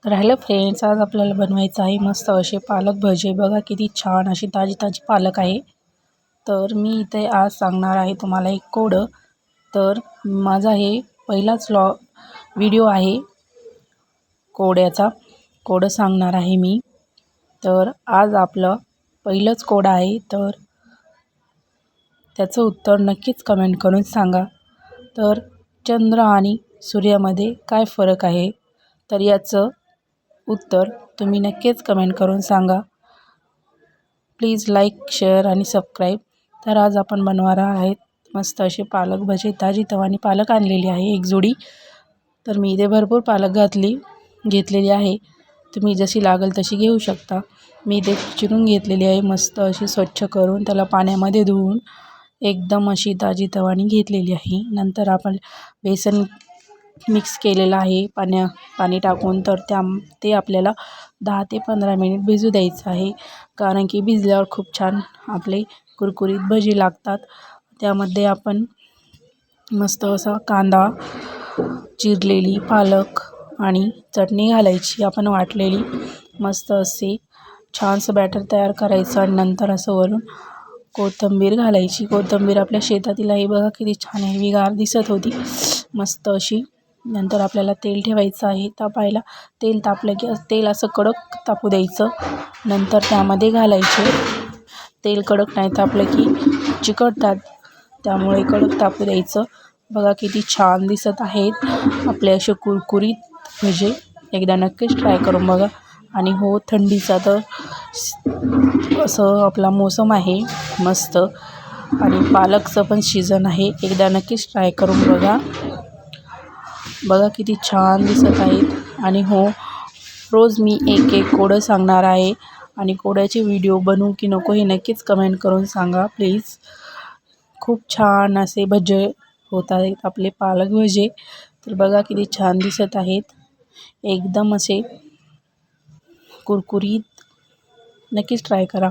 राहिलं फ्रेंड्स, आज आपल्याला बनवायचं आहे मस्त असे पालक भजे. बघा किती छान अशी ताजी ताजी पालक आहे. तर मी इथे आज सांगणार आहे तुम्हाला एक कोडं. तर माझा हे पहिलाच व्हिडिओ आहे कोड्याचा. कोडं सांगणार आहे मी. तर आज आपलं पहिलंच कोडं आहे, तर त्याचं उत्तर नक्कीच कमेंट करून सांगा. तर चंद्र आणि सूर्यामध्ये काय फरक आहे, तर याचं उत्तर तुम्ही नक्कीच कमेंट करून सांगा. प्लीज लाईक, शेअर आणि सबस्क्राईब. तर आज आपण बनवणार आहेत मस्त असे पालक भजे. ताजी तवानी पालक आणलेली आहे एक जोडी. तर मी इथे भरपूर पालक घेतलेली आहे. तुम्ही जशी लागेल तशी घेऊ शकता. मी इथे चिरून घेतलेली आहे, मस्त अशी स्वच्छ करून त्याला पाण्यामध्ये धुवून एकदम अशी ताजी तवानी घेतलेली आहे. नंतर आपण बेसन मिक्स केलेलं आहे पाणी टाकून. तर ते आपल्याला 10 ते 15 मिनिट भिजू द्यायचं आहे, कारण की भिजल्यावर खूप छान आपले कुरकुरीत भजी लागतात. त्यामध्ये आपण मस्त असा कांदा, चिरलेली पालक आणि चटणी घालायची आपण वाटलेली. मस्त असे छानसं बॅटर तयार करायचं आणि नंतर असं वरून कोथिंबीर घालायची. कोथिंबीर आपल्या शेतातील आहे, बघा किती छान हिरवीगार दिसत होती मस्त अशी. नंतर आपल्याला तेल ठेवायचं आहे तापायला. तेल तापलं की तेल असं कडक तापू द्यायचं. नंतर त्यामध्ये घालायचे. तेल कडक नाही तापलं की चिकटतात, त्यामुळे कडक तापू द्यायचं. बघा किती छान दिसत आहेत आपले असे कुरकुरीत भजे. एकदा नक्कीच ट्राय करून बघा. आणि हो, थंडीचा तर असं आपला मोसम आहे मस्त, आणि पालकचं पण सीझन आहे. एकदा नक्कीच ट्राय करून बघा. बघा किती छान दिसत आहेत. आणि हो, रोज मी एक कोडं सांगणार आहे, आणि कोड्याचे व्हिडिओ बनवू की नको हे नक्कीच कमेंट करून सांगा प्लीज. खूप छान असे भजे होत आहेत आपले पालक भजे. तर बघा किती छान दिसत आहेत, एकदम असे कुरकुरीत. नक्कीच ट्राय करा.